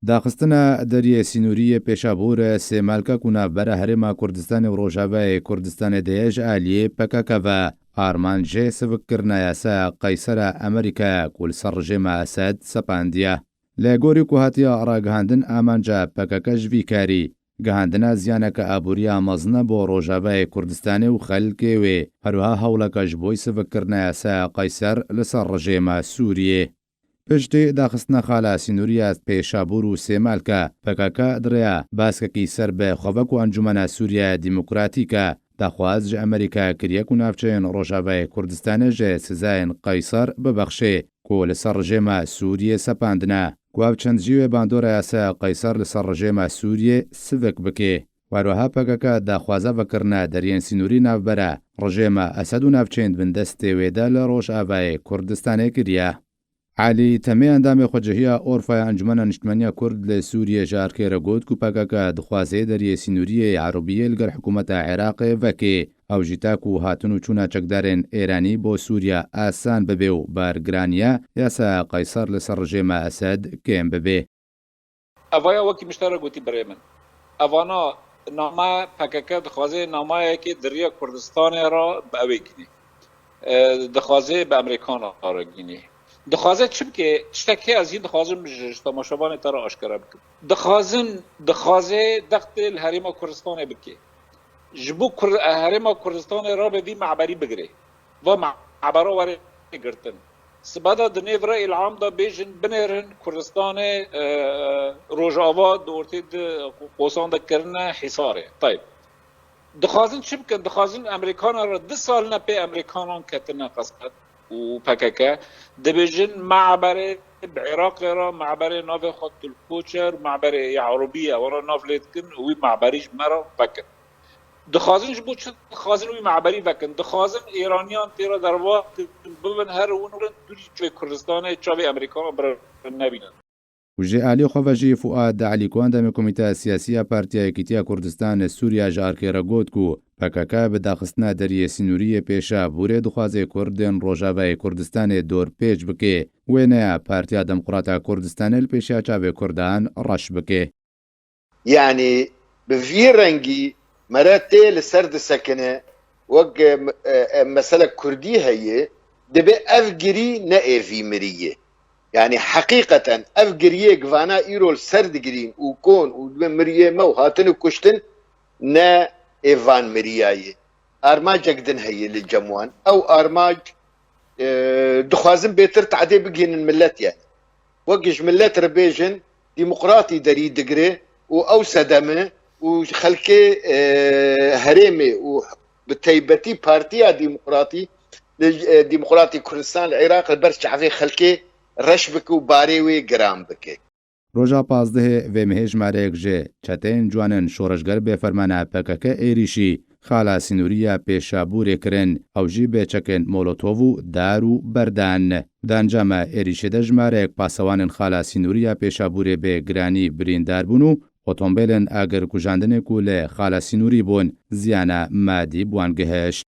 داخستنە دەریە سینووریە پێشابوورە سێمالکە کووناڤبەرە هەرێما کوردستانی و ڕۆژاوای کوردستانی دەیەژ ئالیێ پەکەکەڤە ئارمانجێ سڤکردنە یاسا قەیسەرە ئەمریکا کولسەر ڕژێمە ئەسەد سەپاندیە لە گۆری کوهاتیە ڕاگەهاندن ئامانجا پەکەکە ژڤیکاری گەهاندنە زیانەکە ئابووریە مەزنە بۆ ڕۆژاوای کوردستانی و خەلکێوێ هەروها هەوڵەکەش بۆی سڤکردنە یاسا قەیسەر لەسەر ڕژێمە سووریێ پشتی داخستنە خالا سینووریە پێشابوور و سێمالکە پەکەکە درێە باسکەکی سەر بە خۆڤەک و ئەنجومەنە سووریا دیموکراتیکە داخواز ژە ئەمریکا کریەک و ناوچەیەن ڕۆژاوای کوردستانێژێ سزایەن قەیسەر ببەخشێ کۆ لەسەر ڕژێمە سووریە سەپاندنە گواو چەند ژیوێ باندۆرە یاسا قەیسەر لەسەر ڕژێمە سووریێ سڤک بکێ واروها پەکەکە داخوازە بەکردنە دەریێن سینووری ناوبەرە ڕژێمە ئەسەد و ناوچەند بندەستێوێدا لە ڕۆژئاوای کوردستانێ کریە علی تەمێ ئەندامی خۆجەهیە ئۆرفای ئەنجومەنە نیشتمەنیە کورد لە سووریە ژارکێرە گوت و پەکەکە دخوازەیە دەریێ سینووریە عەرەبیە لەگەر حکوومەتە عێراقێ ڤەکێ ئەو ژیتاک و هاتن و چوونە چەکدارێن ئێرانی بۆ سووریا ئاسان ببێ و بارگرانیە یاسا قەیسەر لەسەر ڕژێمە ئەسەد کێم ببێ ئەڤایە وەکی مشتەرە گوتی برێ من ئەڤانە نامە پەکەکە دخوازێ نامایەکی دەریە کوردستانی را بە ئەوێ گینی دخوازێ بە ئەمریکان را گینی دخوازه چی بکه تشتکی از این دخوازم تماشاوان تر آشکار بکن دخوازه دخت الحریم کردستان بکه جبو حریم کردستان را به وی معبری بگیره و معبرا وره گرتن سبادا دنیو را العام دا بیجن بنرن کردستان روجاوا دورتی قوسان دا کرنه حصاره طيب دخوازن چی بکن دخوازن امریکان را 2 سال نه پی امریکانان کتنه قصد و پککه دبیجن معبر بعراق را معبر ناف خط الكوچر معبر عربیه ورا ناف لیتکن وی معبریش مرا بکن دخوازنش بود چه دخوازن وی معبری بکن دخوازن ایرانیان تیرا در وقت ببن هر اون دوری چوی کردستان چاوی امریکان بر نبینن وجه علی خوفجی فؤاد علی کواندم کمیته سیاسی پارتیا یەکیتیا کوردستان سووریا ژارکێرە گوت کو پەکەکە بە داخستنا دەریە سینووریە پێشابوورێ دخوازێ کوردێن ڕۆژاوای کوردستانی دۆر پێچ بکێ وێنەیە پارتیا دەموقراتە کوردستانە لە پێشیا چاوێ کوردان ڕەش بکێ یعنی بڤی ڕەنگی مەرە تێ لەسەر دەسەکنە وەک مەسەلە کوردی هەیە دەبێ ئەف گری نە ئێڤی مریە يعني حقيقة أفقريه قفانا إيرول سرد قرين وكون ومريه مو هاتنو كشتن نا إيفان مرياي أرماج أقدن هي للجموان أو أرماج دخوازن بيتر تعدي بقين الملات يعني وقش ملات ربيجن ديمقراطي داري دقري أو سدمه وخلكي هريمي وبتيبتي بارتيا ديمقراطي كردستان العراق البرش عفي خلكي رش بکو باری وی گرام بکه. روژا 15 و مهج مارک جه چتین جوانن شورشگر به فرمانه پکک ایریشی خالا سینوریه پیشابور کرن او جی به چکن مولوتوو دارو بردان دانجام ایریشی دج مارک پاسوانن خالا سینوریه پیشابور به گرانی بریندار بونو اتومبیلن اگر کجاندن کوله خالا سینوری بون زیانه مادی بوان گهشت.